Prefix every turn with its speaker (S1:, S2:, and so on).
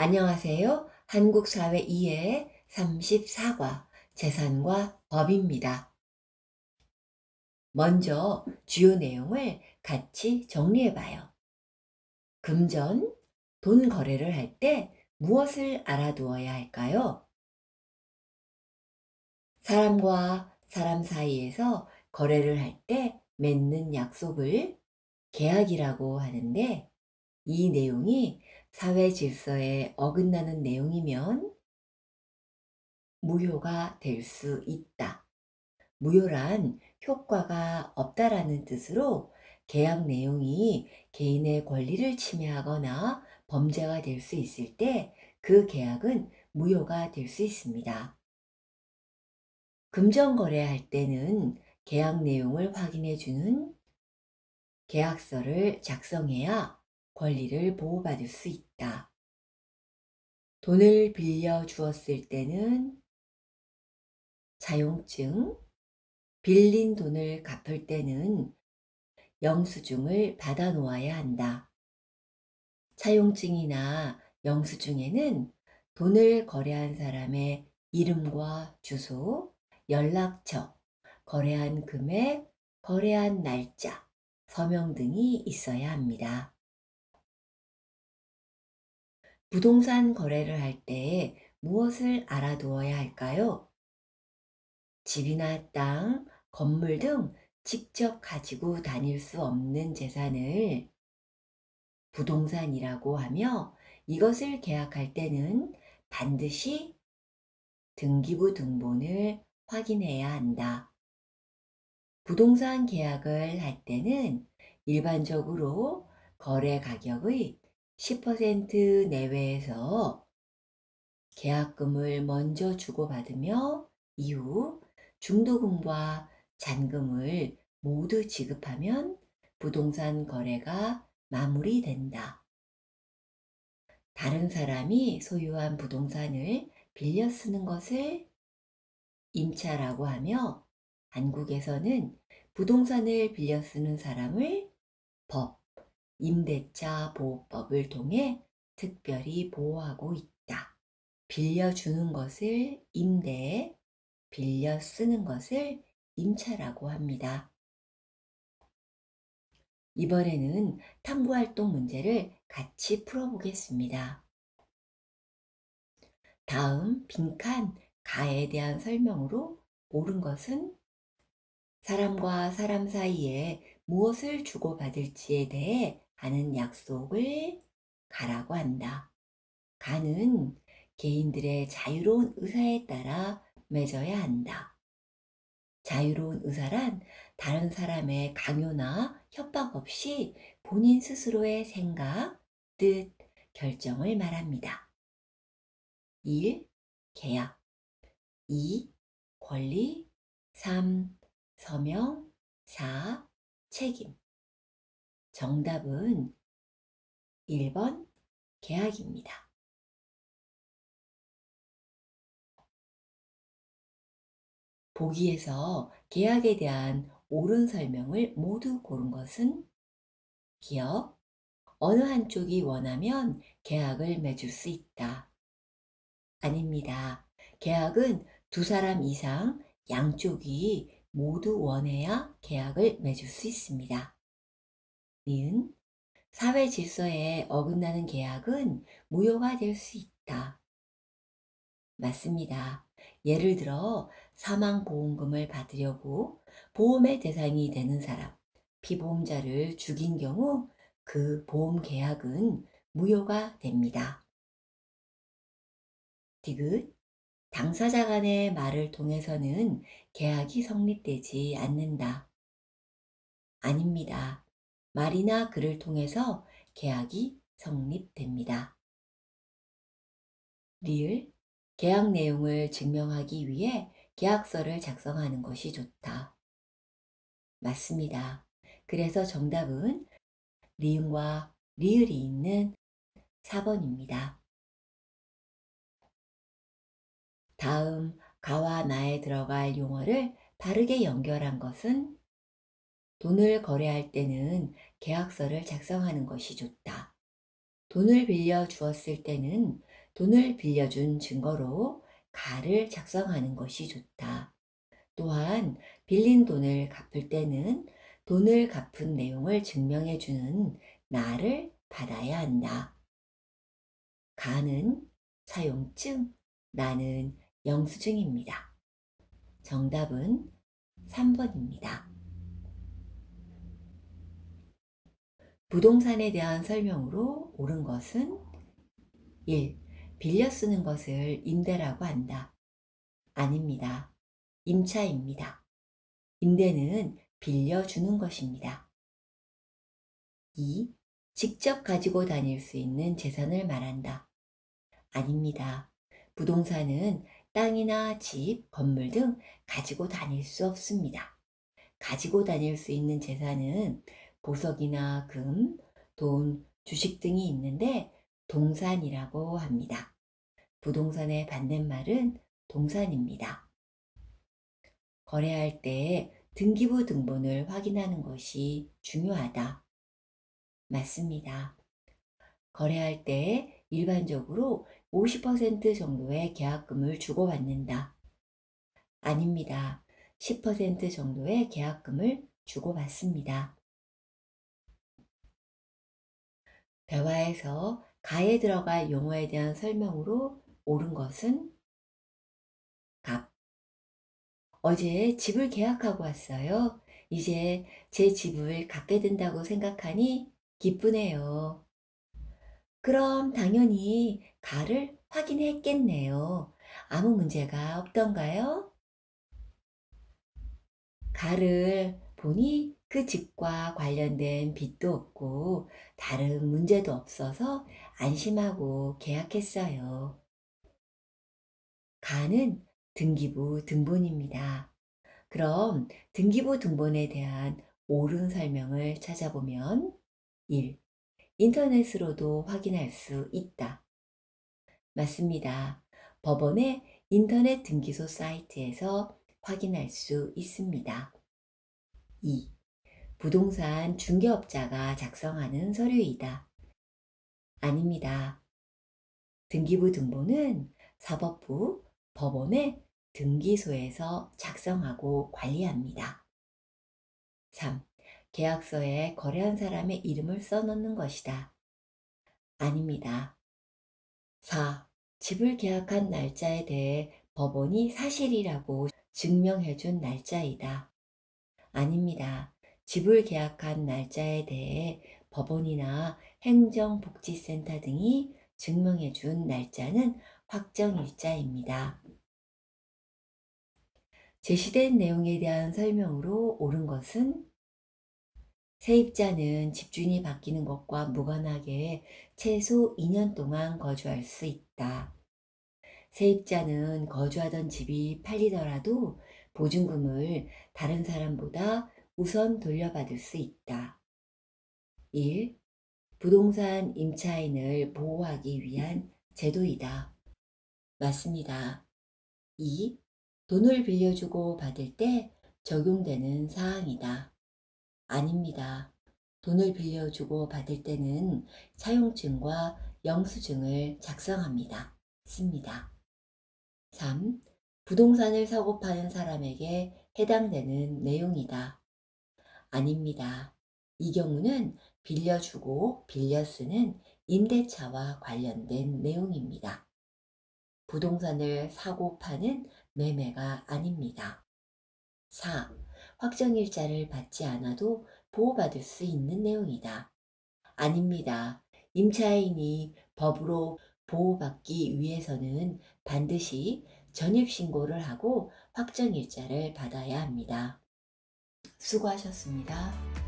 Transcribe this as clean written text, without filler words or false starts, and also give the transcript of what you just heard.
S1: 안녕하세요. 한국사회 이해 34과 재산과 법입니다. 먼저 주요 내용을 같이 정리해봐요. 금전, 돈 거래를 할 때 무엇을 알아두어야 할까요? 사람과 사람 사이에서 거래를 할 때 맺는 약속을 계약이라고 하는데, 이 내용이 사회 질서에 어긋나는 내용이면 무효가 될 수 있다. 무효란 효과가 없다라는 뜻으로, 계약 내용이 개인의 권리를 침해하거나 범죄가 될 수 있을 때 그 계약은 무효가 될 수 있습니다. 금전 거래할 때는 계약 내용을 확인해 주는 계약서를 작성해야 권리를 보호받을 수 있다. 돈을 빌려 주었을 때는 차용증, 빌린 돈을 갚을 때는 영수증을 받아 놓아야 한다. 차용증이나 영수증에는 돈을 거래한 사람의 이름과 주소, 연락처, 거래한 금액, 거래한 날짜, 서명 등이 있어야 합니다. 부동산 거래를 할 때 무엇을 알아두어야 할까요? 집이나 땅, 건물 등 직접 가지고 다닐 수 없는 재산을 부동산이라고 하며, 이것을 계약할 때는 반드시 등기부 등본을 확인해야 한다. 부동산 계약을 할 때는 일반적으로 거래 가격의 10% 내외에서 계약금을 먼저 주고받으며 이후 중도금과 잔금을 모두 지급하면 부동산 거래가 마무리된다. 다른 사람이 소유한 부동산을 빌려 쓰는 것을 임차라고 하며, 한국에서는 부동산을 빌려 쓰는 사람을 법, 임대차 보호법을 통해 특별히 보호하고 있다. 빌려주는 것을 임대, 빌려 쓰는 것을 임차라고 합니다. 이번에는 탐구활동 문제를 같이 풀어보겠습니다. 다음 빈칸 가에 대한 설명으로 옳은 것은 사람과 사람 사이에 무엇을 주고받을지에 대해 하는 약속을 가라고 한다. 가는 개인들의 자유로운 의사에 따라 맺어야 한다. 자유로운 의사란 다른 사람의 강요나 협박 없이 본인 스스로의 생각, 뜻, 결정을 말합니다. 1. 계약. 2. 권리. 3. 서명. 4. 책임. 정답은 1번 계약입니다. 보기에서 계약에 대한 옳은 설명을 모두 고른 것은 기억, 어느 한쪽이 원하면 계약을 맺을 수 있다. 아닙니다. 계약은 두 사람 이상 양쪽이 모두 원해야 계약을 맺을 수 있습니다. 니은, 사회 질서에 어긋나는 계약은 무효가 될 수 있다. 맞습니다. 예를 들어 사망보험금을 받으려고 보험의 대상이 되는 사람, 피보험자를 죽인 경우 그 보험 계약은 무효가 됩니다. 디귿, 당사자 간의 말을 통해서는 계약이 성립되지 않는다. 아닙니다. 말이나 글을 통해서 계약이 성립됩니다. 리을, 계약 내용을 증명하기 위해 계약서를 작성하는 것이 좋다. 맞습니다. 그래서 정답은 리은과 리을이 있는 4번입니다. 다음 가와 나에 들어갈 용어를 바르게 연결한 것은 돈을 거래할 때는 계약서를 작성하는 것이 좋다. 돈을 빌려 주었을 때는 돈을 빌려준 증거로 가를 작성하는 것이 좋다. 또한 빌린 돈을 갚을 때는 돈을 갚은 내용을 증명해주는 나를 받아야 한다. 가는 사용증, 나는 영수증입니다. 정답은 3번입니다. 부동산에 대한 설명으로 옳은 것은 1. 빌려 쓰는 것을 임대라고 한다. 아닙니다. 임차입니다. 임대는 빌려주는 것입니다. 2. 직접 가지고 다닐 수 있는 재산을 말한다. 아닙니다. 부동산은 땅이나 집, 건물 등 가지고 다닐 수 없습니다. 가지고 다닐 수 있는 재산은 보석이나 금, 돈, 주식 등이 있는데 동산이라고 합니다. 부동산의 반대말은 동산입니다. 거래할 때 등기부 등본을 확인하는 것이 중요하다. 맞습니다. 거래할 때 일반적으로 50% 정도의 계약금을 주고받는다. 아닙니다. 10% 정도의 계약금을 주고받습니다. 대화에서 가에 들어갈 용어에 대한 설명으로 옳은 것은 갑. 어제 집을 계약하고 왔어요. 이제 제 집을 갖게 된다고 생각하니 기쁘네요. 그럼 당연히 가를 확인했겠네요. 아무 문제가 없던가요? 가를 보니 그 집과 관련된 빚도 없고 다른 문제도 없어서 안심하고 계약했어요. 가는 등기부 등본입니다. 그럼 등기부 등본에 대한 옳은 설명을 찾아보면 1. 인터넷으로도 확인할 수 있다. 맞습니다. 법원의 인터넷 등기소 사이트에서 확인할 수 있습니다. 2. 부동산 중개업자가 작성하는 서류이다. 아닙니다. 등기부 등본은 사법부, 법원의 등기소에서 작성하고 관리합니다. 3. 계약서에 거래한 사람의 이름을 써놓는 것이다. 아닙니다. 4. 집을 계약한 날짜에 대해 법원이 사실이라고 증명해준 날짜이다. 아닙니다. 집을 계약한 날짜에 대해 법원이나 행정복지센터 등이 증명해준 날짜는 확정일자입니다. 제시된 내용에 대한 설명으로 옳은 것은 세입자는 집주인이 바뀌는 것과 무관하게 최소 2년 동안 거주할 수 있다. 세입자는 거주하던 집이 팔리더라도 보증금을 다른 사람보다 우선 돌려받을 수 있다. 1. 부동산 임차인을 보호하기 위한 제도이다. 맞습니다. 2. 돈을 빌려주고 받을 때 적용되는 사항이다. 아닙니다. 돈을 빌려주고 받을 때는 사용증과 영수증을 작성합니다. 씁니다. 3. 부동산을 사고 파는 사람에게 해당되는 내용이다. 아닙니다. 이 경우는 빌려주고 빌려 쓰는 임대차와 관련된 내용입니다. 부동산을 사고 파는 매매가 아닙니다. 4. 확정일자를 받지 않아도 보호받을 수 있는 내용이다. 아닙니다. 임차인이 법으로 보호받기 위해서는 반드시 전입신고를 하고 확정일자를 받아야 합니다. 수고하셨습니다.